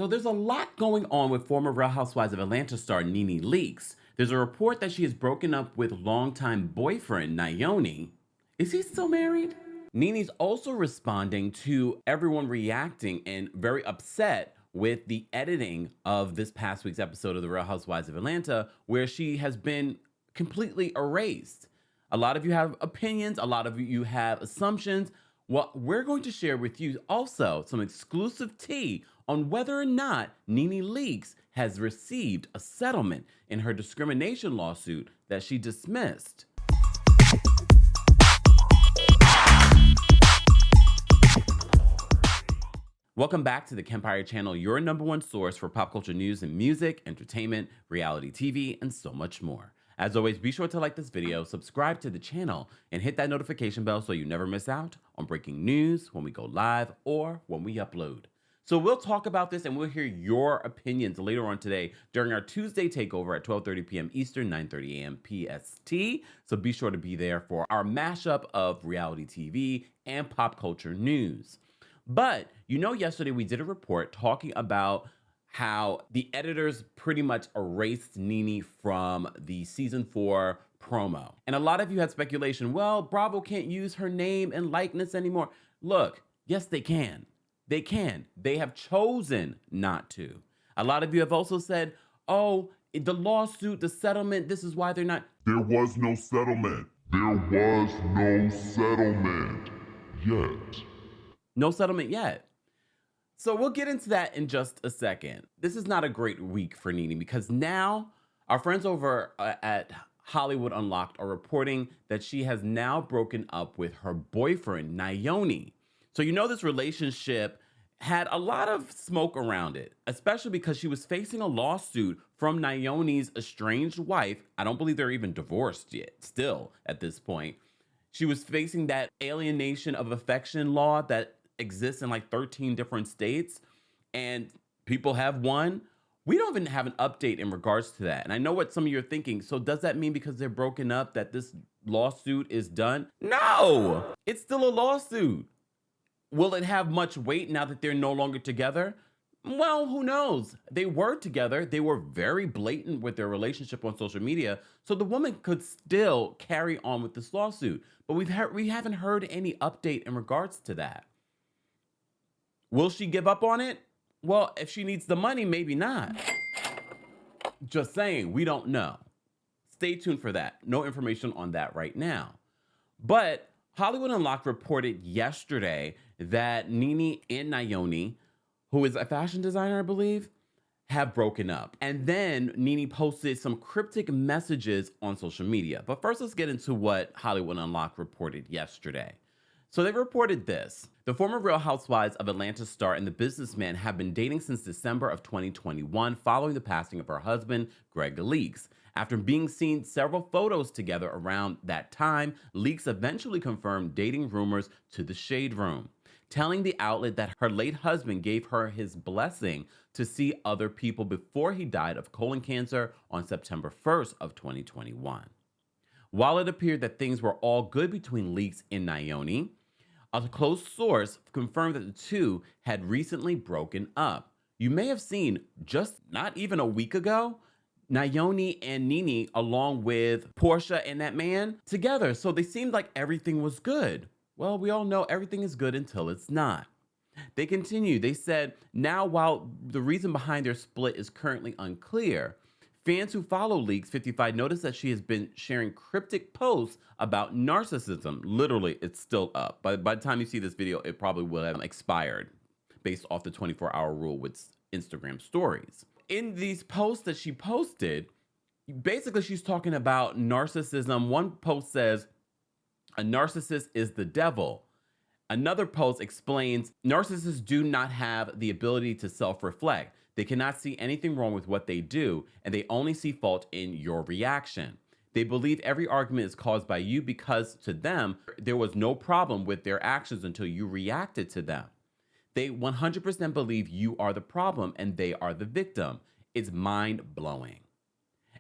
So there's a lot going on with former Real Housewives of Atlanta star NeNe Leakes. There's a report that she has broken up with longtime boyfriend NeNe. Is he still married? NeNe's also responding to everyone reacting and very upset with the editing of this past week's episode of The Real Housewives of Atlanta, where she has been completely erased. A lot of you have opinions, a lot of you have assumptions. Well, we're going to share with you also some exclusive tea on whether or not NeNe Leakes has received a settlement in her discrimination lawsuit that she dismissed. Welcome back to the Kempire channel, your #1 source for pop culture news and music, entertainment, reality TV, and so much more. As always, be sure to like this video, subscribe to the channel, and hit that notification bell so you never miss out on breaking news when we go live or when we upload. So we'll talk about this and we'll hear your opinions later on today during our Tuesday takeover at 12:30 p.m. Eastern, 9:30 a.m. PST. So be sure to be there for our mashup of reality TV and pop culture news. But you know, yesterday we did a report talking about how the editors pretty much erased NeNe from the season 4 promo. And a lot of you had speculation, well, Bravo can't use her name and likeness anymore. Look, yes, they can. They can. They have chosen not to. A lot of you have also said, oh, the lawsuit, the settlement, this is why they're not. There was no settlement. There was no settlement yet. No settlement yet. So we'll get into that in just a second. This is not a great week for NeNe because now our friends over at Hollywood Unlocked are reporting that she has now broken up with her boyfriend, NeNe. So you know this relationship had a lot of smoke around it, especially because she was facing a lawsuit from NeNe's estranged wife. I don't believe they're even divorced yet, still at this point. She was facing that alienation of affection law that exists in like 13 different states, and people have won. We don't even have an update in regards to that. And I know what some of you are thinking. So does that mean because they're broken up that this lawsuit is done? No, it's still a lawsuit. Will it have much weight now that they're no longer together? Well, who knows? They were together. They were very blatant with their relationship on social media. So the woman could still carry on with this lawsuit. But we haven't heard any update in regards to that. Will she give up on it? Well, if she needs the money, maybe not. Just saying, we don't know. Stay tuned for that. No information on that right now. But Hollywood Unlocked reported yesterday that NeNe and NeNe, who is a fashion designer, I believe, have broken up. And then NeNe posted some cryptic messages on social media. But first, let's get into what Hollywood Unlocked reported yesterday. So they reported this. The former Real Housewives of Atlanta star and the businessman have been dating since December of 2021 following the passing of her husband, Greg Leakes. After being seen several photos together around that time, Leakes eventually confirmed dating rumors to The Shade Room, telling the outlet that her late husband gave her his blessing to see other people before he died of colon cancer on September 1st of 2021. While it appeared that things were all good between Leakes and NeNe, a close source confirmed that the two had recently broken up. You may have seen just not even a week ago, NeNe and NeNe, along with Portia and that man, together. So they seemed like everything was good. Well, we all know everything is good until it's not. They continue. They said, now while the reason behind their split is currently unclear, fans who follow Leakes 55 notice that she has been sharing cryptic posts about narcissism. Literally, it's still up. By the time you see this video, it probably will have expired based off the 24-hour rule with Instagram stories. In these posts that she posted, basically she's talking about narcissism. One post says, a narcissist is the devil. Another post explains, narcissists do not have the ability to self-reflect. They cannot see anything wrong with what they do, and they only see fault in your reaction. They believe every argument is caused by you because to them, there was no problem with their actions until you reacted to them. They 100% believe you are the problem and they are the victim. It's mind-blowing.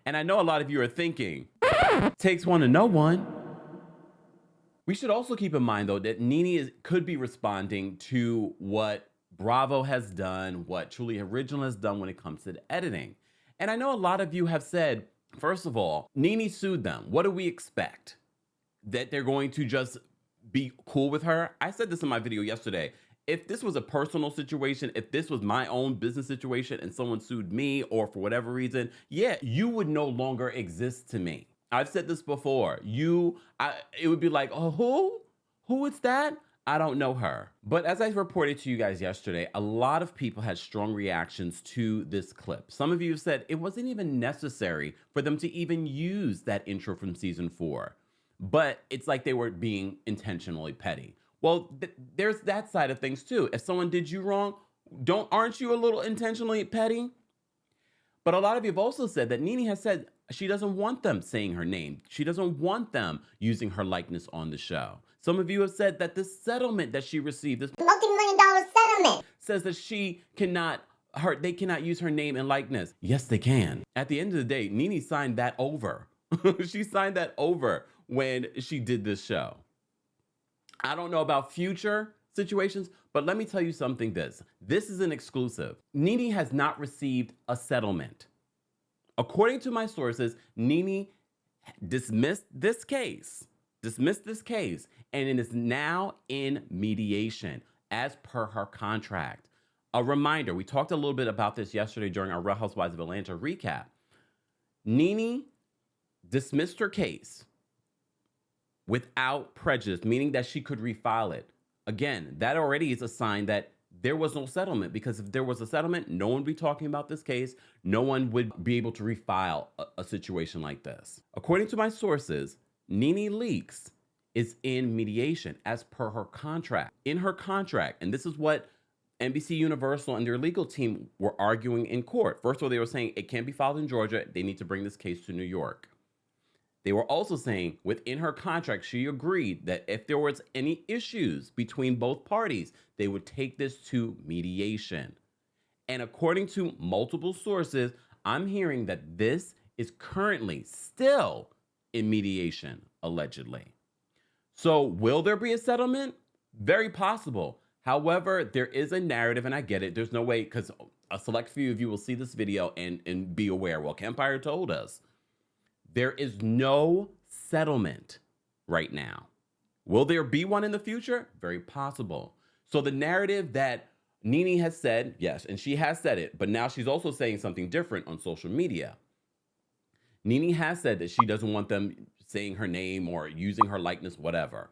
And I know a lot of you are thinking, takes one to know one. We should also keep in mind, though, that NeNe could be responding to what Bravo has done, what Truly Original has done when it comes to the editing. And I know a lot of you have said, first of all, NeNe sued them. What do we expect? That they're going to just be cool with her? I said this in my video yesterday. If this was a personal situation, if this was my own business situation and someone sued me or for whatever reason, yeah, you would no longer exist to me. I've said this before. It would be like, oh, who? Who is that? I don't know her. But as I reported to you guys yesterday, a lot of people had strong reactions to this clip. Some of you have said it wasn't even necessary for them to even use that intro from season 4. But it's like they were being intentionally petty. Well, there's that side of things too. If someone did you wrong, aren't you a little intentionally petty? But a lot of you have also said that NeNe has said she doesn't want them saying her name. She doesn't want them using her likeness on the show. Some of you have said that the settlement that she received, this multi-million-dollar settlement, says that they cannot use her name and likeness. Yes, they can. At the end of the day, NeNe signed that over. She signed that over when she did this show. I don't know about future situations, but let me tell you something this is an exclusive. NeNe has not received a settlement. According to my sources, NeNe dismissed this case, and it is now in mediation as per her contract. A reminder, we talked a little bit about this yesterday during our Real Housewives of Atlanta recap. NeNe dismissed her case without prejudice, meaning that she could refile it. Again, that already is a sign that there was no settlement, because if there was a settlement, no one would be talking about this case. No one would be able to refile a situation like this. According to my sources, NeNe Leakes is in mediation as per her contract. In her contract, and this is what NBC Universal and their legal team were arguing in court. First of all, they were saying it can't be filed in Georgia. They need to bring this case to New York. They were also saying within her contract, she agreed that if there was any issues between both parties, they would take this to mediation. And according to multiple sources, I'm hearing that this is currently still in mediation, allegedly. So will there be a settlement? Very possible. However, there is a narrative, and I get it. There's no way, because a select few of you will see this video and be aware. Well, Kempire told us. There is no settlement right now. Will there be one in the future? Very possible. So the narrative that NeNe has said, yes, and she has said it, but now she's also saying something different on social media. NeNe has said that she doesn't want them saying her name or using her likeness, whatever.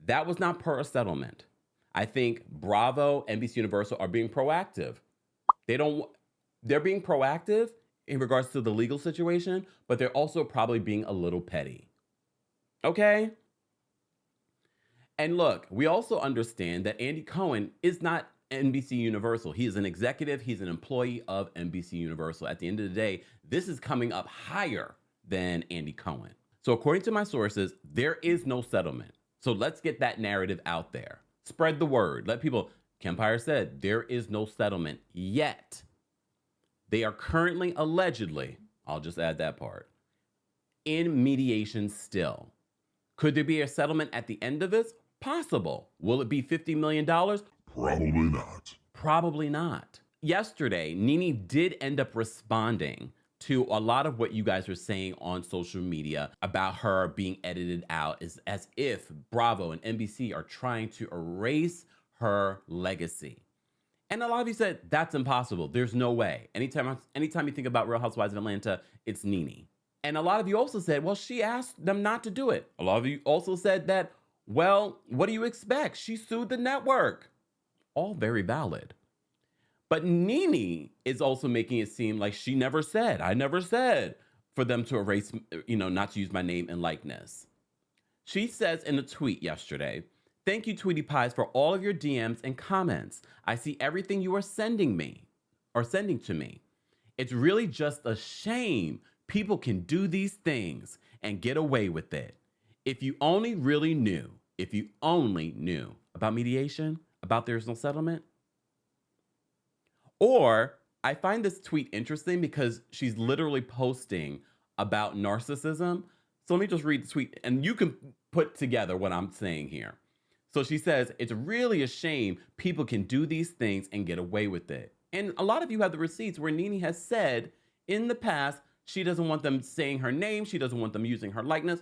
That was not per a settlement. I think Bravo, NBC Universal are being proactive. They're being proactive in regards to the legal situation, but they're also probably being a little petty. Okay? And look, we also understand that Andy Cohen is not NBC Universal. He is an executive. He's an employee of NBC Universal. At the end of the day, this is coming up higher than Andy Cohen. So according to my sources, there is no settlement. So let's get that narrative out there. Spread the word. Let people, Kempire said, there is no settlement yet. They are currently, allegedly, I'll just add that part, in mediation still. Could there be a settlement at the end of this? Possible. Will it be $50 million? Probably not. Probably not. Yesterday, NeNe did end up responding to a lot of what you guys are saying on social media about her being edited out, as if Bravo and NBC are trying to erase her legacy. And a lot of you said, that's impossible. There's no way. Anytime you think about Real Housewives of Atlanta, it's NeNe. And a lot of you also said, well, she asked them not to do it. A lot of you also said that, well, what do you expect? She sued the network. All very valid. But NeNe is also making it seem like she never said, I never said for them to erase, not to use my name and likeness. She says in a tweet yesterday, thank you, Tweety Pies, for all of your DMs and comments. I see everything you are sending to me. It's really just a shame people can do these things and get away with it. If you only knew about mediation, about there's no settlement. Or I find this tweet interesting because she's literally posting about narcissism. So let me just read the tweet and you can put together what I'm saying here. So she says, it's really a shame people can do these things and get away with it. And a lot of you have the receipts where NeNe has said in the past, she doesn't want them saying her name. She doesn't want them using her likeness.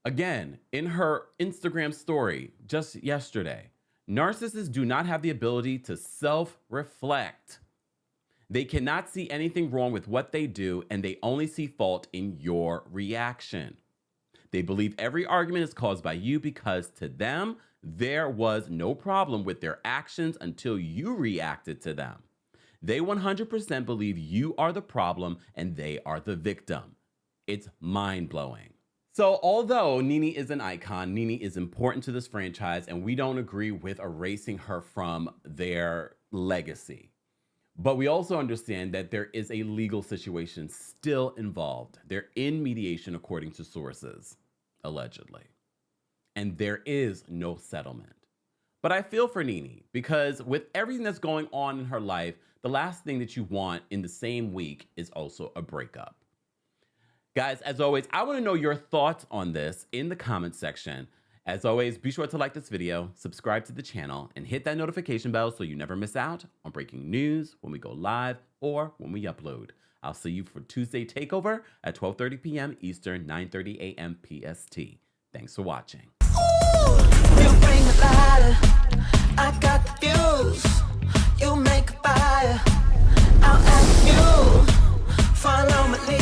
Again, in her Instagram story just yesterday, narcissists do not have the ability to self-reflect. They cannot see anything wrong with what they do, and they only see fault in your reaction. They believe every argument is caused by you because to them, there was no problem with their actions until you reacted to them. They 100% believe you are the problem and they are the victim. It's mind-blowing. So although NeNe is an icon, NeNe is important to this franchise, and we don't agree with erasing her from their legacy. But we also understand that there is a legal situation still involved. They're in mediation according to sources, allegedly. And there is no settlement. But I feel for NeNe because with everything that's going on in her life, the last thing that you want in the same week is also a breakup. Guys, as always, I want to know your thoughts on this in the comments section. As always, be sure to like this video, subscribe to the channel, and hit that notification bell so you never miss out on breaking news when we go live or when we upload. I'll see you for Tuesday Takeover at 12:30 p.m. Eastern, 9:30 a.m. PST. Thanks for watching. Ooh, you bring the lighter, I got the fuse. You make a fire, I'll ask you. Follow me.